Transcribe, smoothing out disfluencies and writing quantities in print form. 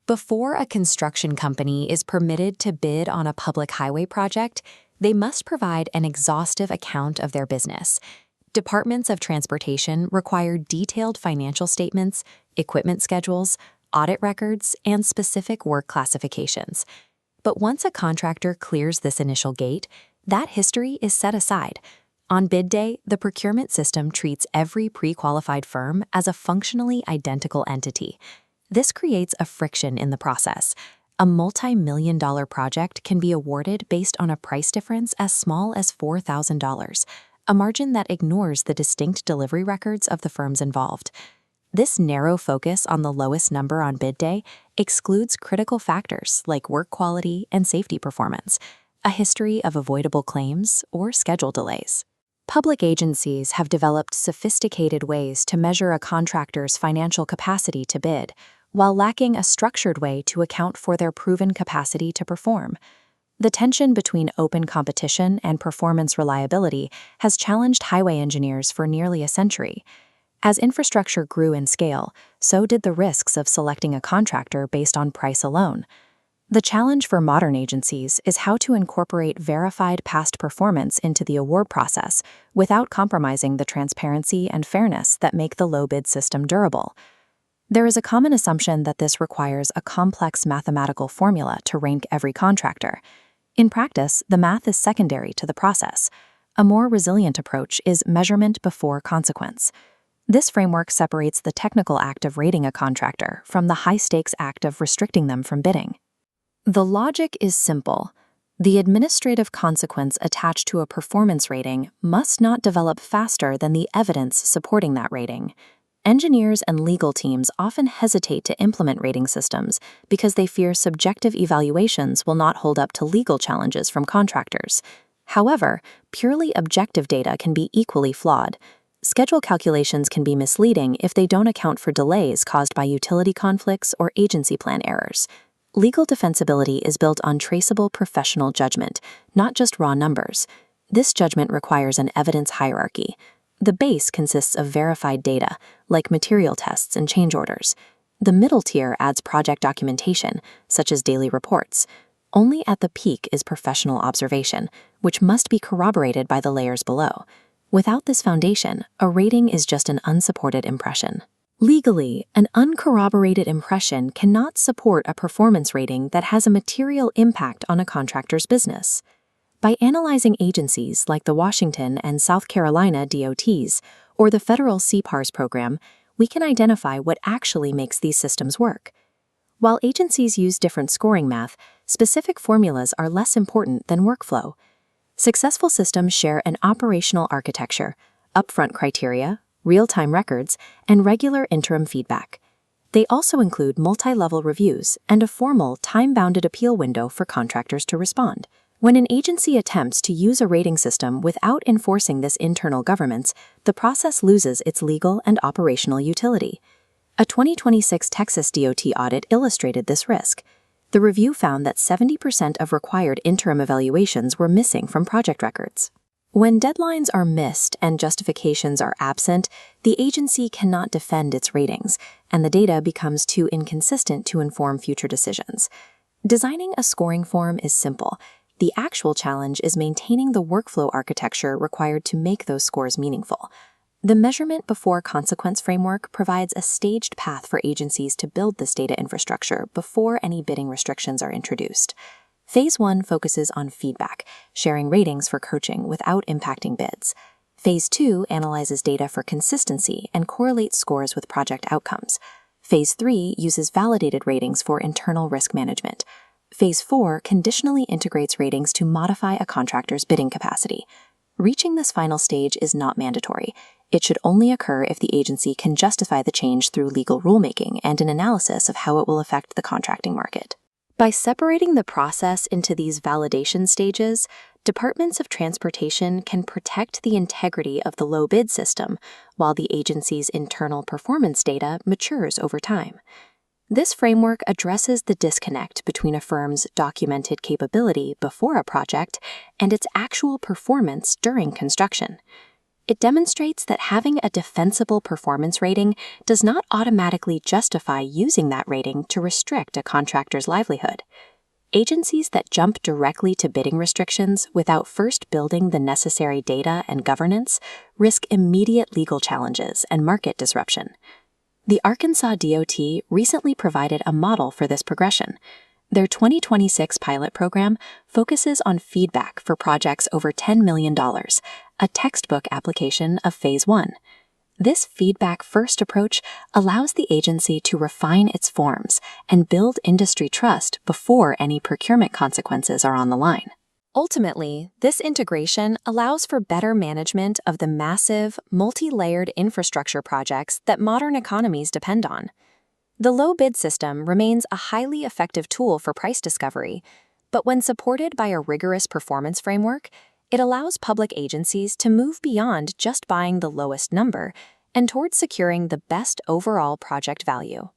Before a construction company is permitted to bid on a public highway project, they must provide an exhaustive account of their business. Departments of transportation require detailed financial statements, equipment schedules, audit records, and specific work classifications. But once a contractor clears this initial gate, that history is set aside. On bid day, the procurement system treats every pre-qualified firm as a functionally identical entity. This creates a friction in the process. A multi-million-dollar project can be awarded based on a price difference as small as $4,000, a margin that ignores the distinct delivery records of the firms involved. This narrow focus on the lowest number on bid day excludes critical factors like work quality and safety performance, a history of avoidable claims, or schedule delays. Public agencies have developed sophisticated ways to measure a contractor's financial capacity to bid, while lacking a structured way to account for their proven capacity to perform. The tension between open competition and performance reliability has challenged highway engineers for nearly a century. As infrastructure grew in scale, so did the risks of selecting a contractor based on price alone. The challenge for modern agencies is how to incorporate verified past performance into the award process without compromising the transparency and fairness that make the low-bid system durable. There is a common assumption that this requires a complex mathematical formula to rank every contractor. In practice, the math is secondary to the process. A more resilient approach is measurement before consequence. This framework separates the technical act of rating a contractor from the high-stakes act of restricting them from bidding. The logic is simple. The administrative consequence attached to a performance rating must not develop faster than the evidence supporting that rating. Engineers and legal teams often hesitate to implement rating systems because they fear subjective evaluations will not hold up to legal challenges from contractors. However, purely objective data can be equally flawed. Schedule calculations can be misleading if they don't account for delays caused by utility conflicts or agency plan errors. Legal defensibility is built on traceable professional judgment, not just raw numbers. This judgment requires an evidence hierarchy. The base consists of verified data, like material tests and change orders. The middle tier adds project documentation, such as daily reports. Only at the peak is professional observation, which must be corroborated by the layers below. Without this foundation, a rating is just an unsupported impression. Legally, an uncorroborated impression cannot support a performance rating that has a material impact on a contractor's business. By analyzing agencies like the Washington and South Carolina DOTs or the federal CPARS program, we can identify what actually makes these systems work. While agencies use different scoring math, specific formulas are less important than workflow. Successful systems share an operational architecture, upfront criteria, real-time records, and regular interim feedback. They also include multi-level reviews and a formal, time-bounded appeal window for contractors to respond. When an agency attempts to use a rating system without enforcing this internal governance, the process loses its legal and operational utility. A 2026 Texas DOT audit illustrated this risk. The review found that 70% of required interim evaluations were missing from project records. When deadlines are missed and justifications are absent, the agency cannot defend its ratings, and the data becomes too inconsistent to inform future decisions. Designing a scoring form is simple. The actual challenge is maintaining the workflow architecture required to make those scores meaningful. The measurement before consequence framework provides a staged path for agencies to build this data infrastructure before any bidding restrictions are introduced. Phase 1 focuses on feedback, sharing ratings for coaching without impacting bids. Phase 2 analyzes data for consistency and correlates scores with project outcomes. Phase 3 uses validated ratings for internal risk management. Phase 4 conditionally integrates ratings to modify a contractor's bidding capacity. Reaching this final stage is not mandatory. It should only occur if the agency can justify the change through legal rulemaking and an analysis of how it will affect the contracting market. By separating the process into these validation stages, departments of transportation can protect the integrity of the low bid system while the agency's internal performance data matures over time. This framework addresses the disconnect between a firm's documented capability before a project and its actual performance during construction. It demonstrates that having a defensible performance rating does not automatically justify using that rating to restrict a contractor's livelihood. Agencies that jump directly to bidding restrictions without first building the necessary data and governance risk immediate legal challenges and market disruption. The Arkansas DOT recently provided a model for this progression. Their 2026 pilot program focuses on feedback for projects over $10 million, a textbook application of Phase 1. This feedback-first approach allows the agency to refine its forms and build industry trust before any procurement consequences are on the line. Ultimately, this integration allows for better management of the massive, multi-layered infrastructure projects that modern economies depend on. The low bid system remains a highly effective tool for price discovery, but when supported by a rigorous performance framework, it allows public agencies to move beyond just buying the lowest number and towards securing the best overall project value.